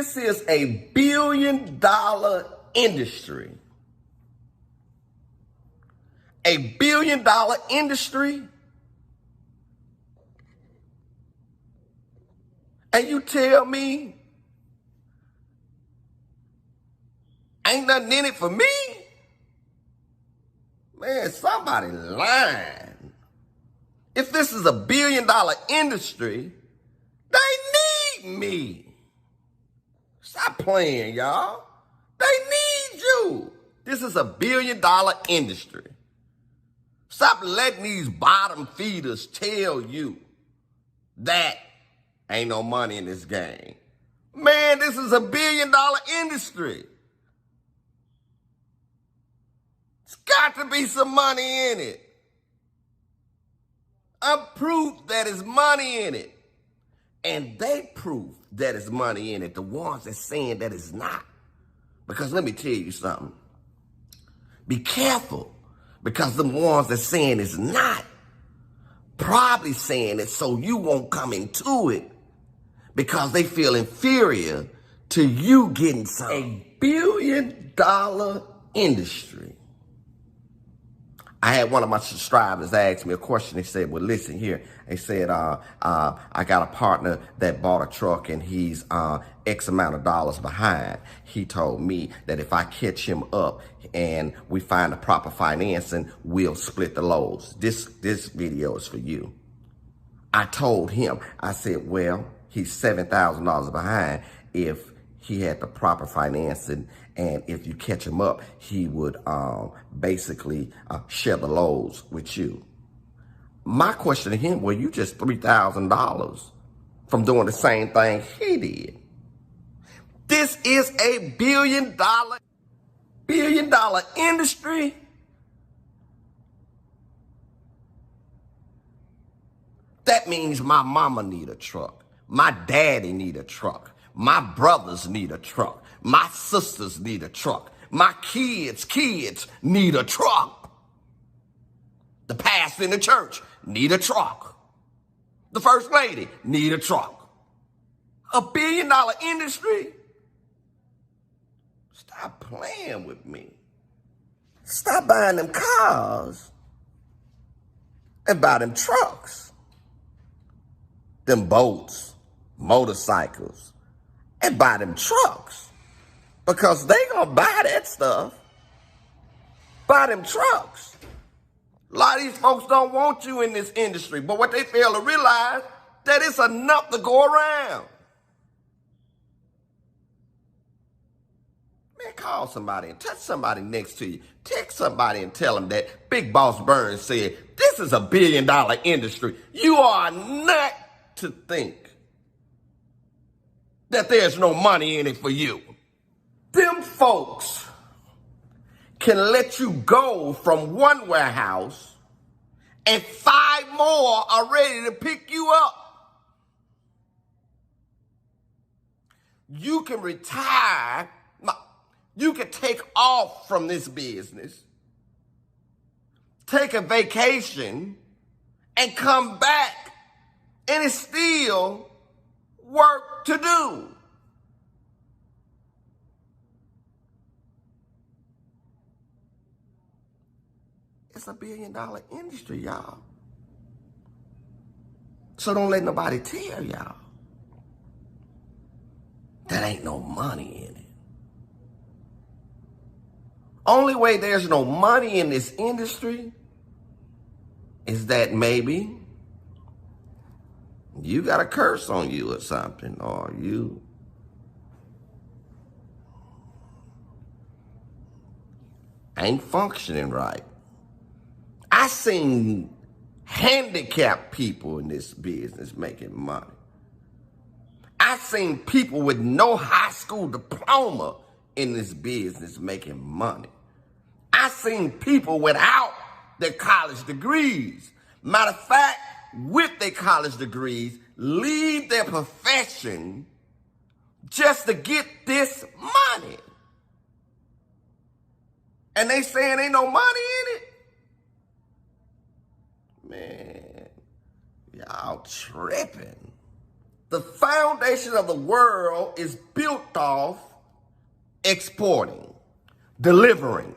This is a billion-dollar industry. A billion-dollar industry. And you tell me ain't nothing in it for me? Man, somebody lying. If this is a billion-dollar industry, they need me. Stop playing, y'all. They need you. This is a billion-dollar industry. Stop letting these bottom feeders tell you that ain't no money in this game. Man, this is a billion-dollar industry. It's got to be some money in it. I'm proof that there's money in it. And they prove that there's money in it, the ones that's saying that it's not. Because let me tell you something. Be careful, because the ones that's saying it's not, probably saying it so you won't come into it, because they feel inferior to you getting some. A billion-dollar industry. I had one of my subscribers ask me a question. They said, well, listen here. They said, I got a partner that bought a truck and he's X amount of dollars behind. He told me that if I catch him up and we find the proper financing, we'll split the loads. This video is for you. I told him, I said, well, he's $7,000 behind. If he had the proper financing, and if you catch him up, he would basically share the loads with you. My question to him, well, you just $3,000 from doing the same thing he did. This is a billion-dollar industry. That means my mama need a truck. My daddy need a truck. My brothers need a truck. My sisters need a truck. My kids need a truck. The pastor in the church need a truck. The first lady need a truck. A billion-dollar industry? Stop playing with me. Stop buying them cars and buy them trucks, them boats, motorcycles, and buy them trucks. Because they gonna buy that stuff. Buy them trucks. A lot of these folks don't want you in this industry, but what they fail to realize, that it's enough to go around. Man, call somebody and touch somebody next to you. Text somebody and tell them that Big Boss Burns said, this is a billion-dollar industry. You are not to think that there's no money in it for you. Them folks can let you go from one warehouse and 5 more are ready to pick you up. You can retire. You can take off from this business, take a vacation, and come back, and it's still work to do. It's a billion-dollar industry, y'all. So don't let nobody tell y'all that ain't no money in it. Only way there's no money in this industry is that maybe you got a curse on you or something, or you ain't functioning right. I seen handicapped people in this business making money. I seen people with no high school diploma in this business making money. I seen people without their college degrees. Matter of fact, with their college degrees, leave their profession just to get this money. And they saying ain't no money in it? Man, y'all tripping. The foundation of the world is built off exporting, delivering.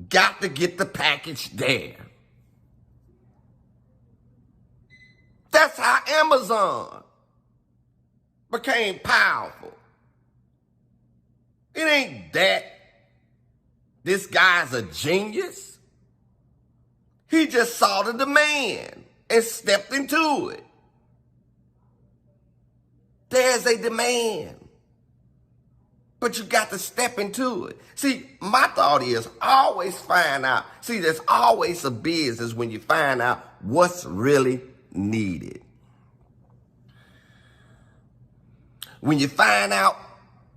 Got to get the package there. That's how Amazon became powerful. It ain't that this guy's a genius. He just saw the demand and stepped into it. There's a demand. But you got to step into it. See, my thought is always find out. See, there's always a business when you find out what's really needed. When you find out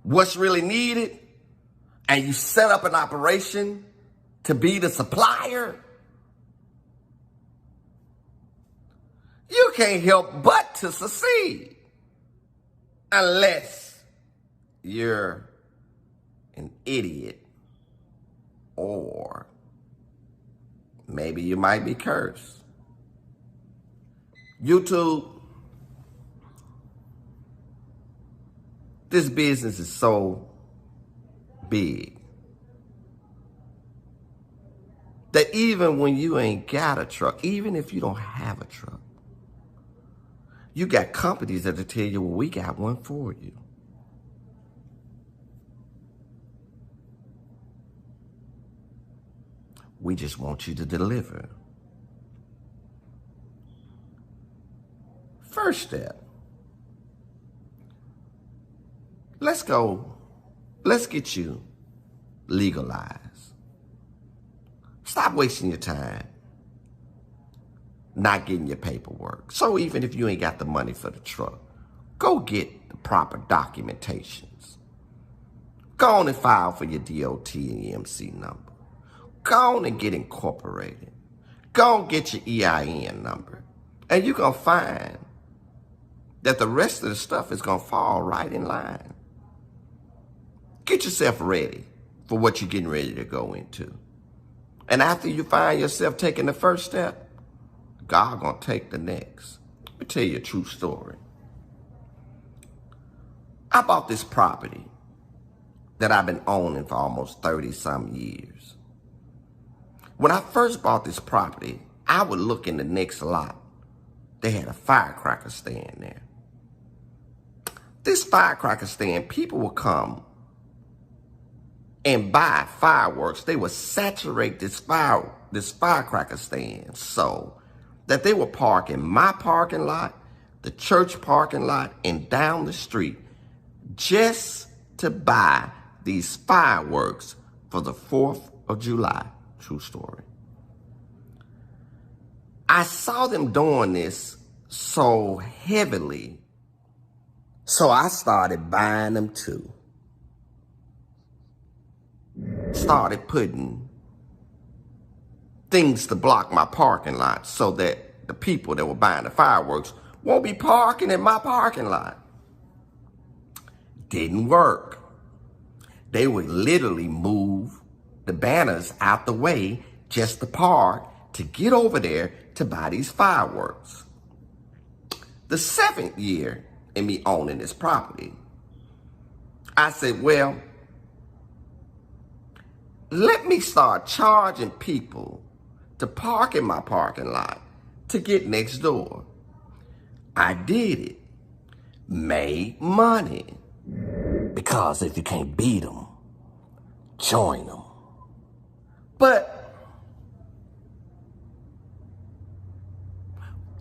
what's really needed and you set up an operation to be the supplier, you can't help but to succeed unless you're an idiot or maybe you might be cursed. YouTube, this business is so big that even when you ain't got a truck, even if you don't have a truck, you got companies that'll tell you, well, we got one for you. We just want you to deliver. First step. Let's get you legalized. Stop wasting your time not getting your paperwork. So even if you ain't got the money for the truck, go get the proper documentations. Go on and file for your DOT and EMC number. Go on and get incorporated. Go on and get your EIN number. And you're going to find that the rest of the stuff is going to fall right in line. Get yourself ready for what you're getting ready to go into. And after you find yourself taking the first step, God gonna take the next. Let me tell you a true story. I bought this property that I've been owning for almost 30-some years. When I first bought this property, I would look in the next lot. They had a firecracker stand there. This firecracker stand, people would come and buy fireworks. They would saturate this firecracker stand so that they would park in my parking lot, the church parking lot, and down the street just to buy these fireworks for the 4th of July. True story. I saw them doing this so heavily, so I started buying them too. Started putting things to block my parking lot so that the people that were buying the fireworks won't be parking in my parking lot. Didn't work. They would literally move the banners out the way just to park to get over there to buy these fireworks. The 7th year in me owning this property, I said, well, let me start charging people to park in my parking lot to get next door. I did it. Made money. Because if you can't beat them, join them. But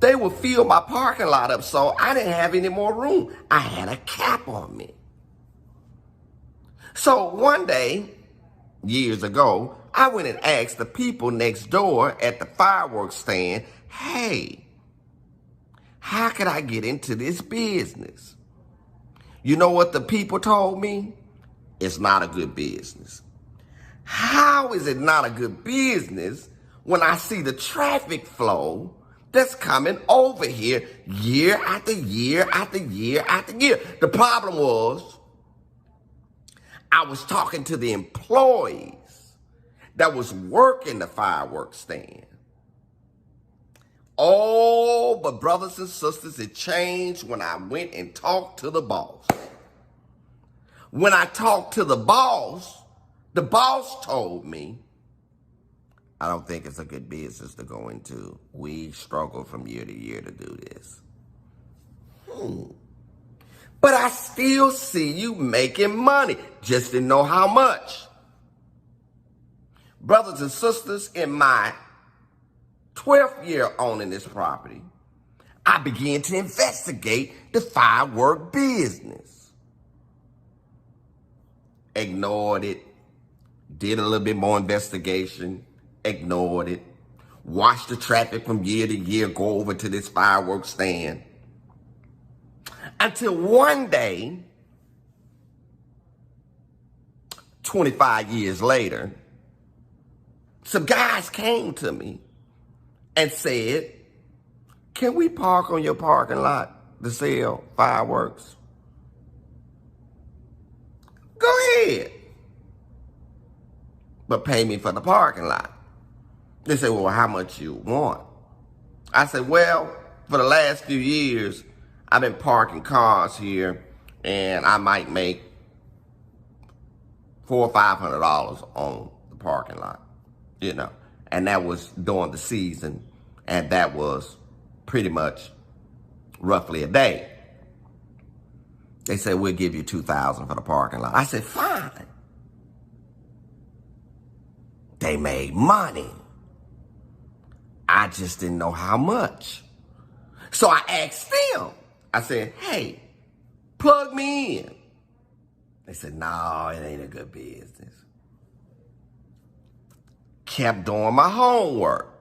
they would fill my parking lot up, so I didn't have any more room. I had a cap on me. So one day, years ago, I went and asked the people next door at the fireworks stand, hey, how could I get into this business? You know what the people told me? It's not a good business. How is it not a good business when I see the traffic flow that's coming over here year after year after year after year? The problem was I was talking to the employees that was working the fireworks stand. Oh, but brothers and sisters, it changed when I went and talked to the boss. When I talked to the boss told me, I don't think it's a good business to go into. We struggle from year to year to do this. But I still see you making money. Just didn't know how much. Brothers and sisters, in my 12th year owning this property, I began to investigate the firework business. Ignored it. Did a little bit more investigation. Ignored it. Watched the traffic from year to year go over to this fireworks stand. Until one day, 25 years later, some guys came to me and said, can we park on your parking lot to sell fireworks? Go ahead. But pay me for the parking lot. They said, well, how much you want? I said, well, for the last few years, I've been parking cars here, and I might make $400 or $500 on the parking lot, you know. And that was during the season, and that was pretty much roughly a day. They said, we'll give you $2,000 for the parking lot. I said, fine. They made money. I just didn't know how much. So I asked them. I said, hey, plug me in. They said, no, it ain't a good business. Kept doing my homework.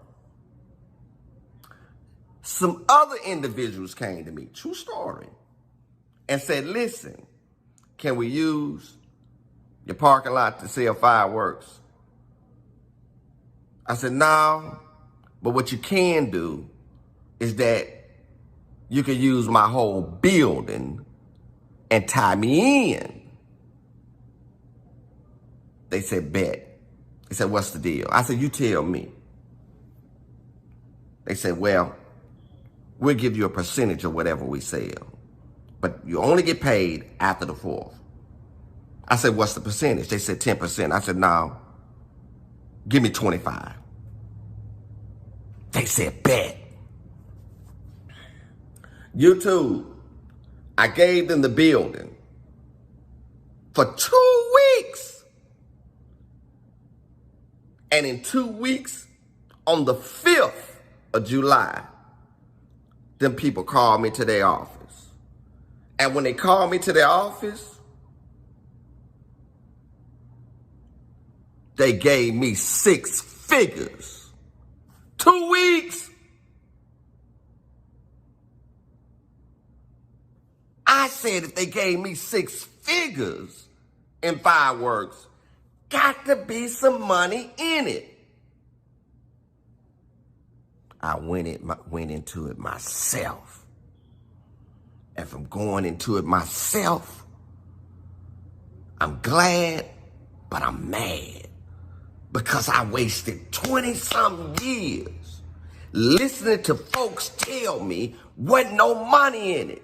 Some other individuals came to me, true story, and said, listen, can we use your parking lot to sell fireworks? I said, no, but what you can do is that you can use my whole building and tie me in. They said, bet. They said, what's the deal? I said, you tell me. They said, well, we'll give you a percentage of whatever we sell, but you only get paid after the 4th. I said, what's the percentage? They said 10%. I said, no, give me 25. They said, bet. YouTube, I gave them the building for 2 weeks. And in 2 weeks, on the 5th of July, them people called me to their office. And when they called me to their office, they gave me 6 figures. 2 weeks. I said if they gave me 6 figures in fireworks, got to be some money in it. I went into it myself. And from going into it myself, I'm glad, but I'm mad. Because I wasted 20-something years listening to folks tell me wasn't no money in it.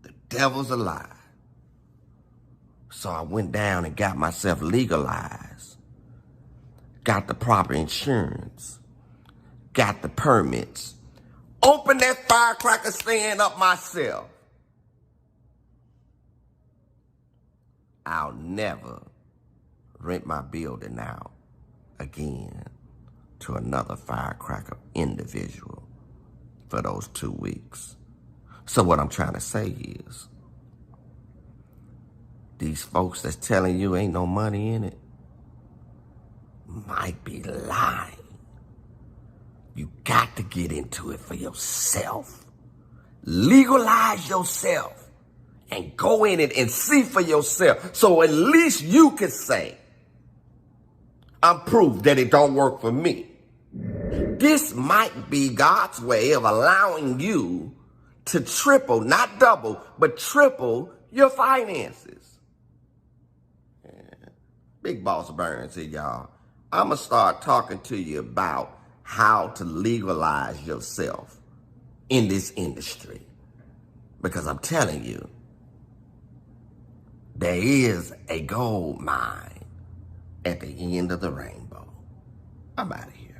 The devil's a lie. So I went down and got myself legalized. Got the proper insurance. Got the permits. Opened that firecracker stand up myself. I'll never rent my building out again to another firecracker individual for those 2 weeks. So what I'm trying to say is, these folks that's telling you ain't no money in it might be lying. You got to get into it for yourself. Legalize yourself and go in it and see for yourself. So at least you can say, I'm proof that it don't work for me. This might be God's way of allowing you to triple, not double, but triple your finances. Yeah. Big Boss Burns here, y'all. I'm going to start talking to you about how to legalize yourself in this industry. Because I'm telling you, there is a gold mine at the end of the rainbow. I'm out of here.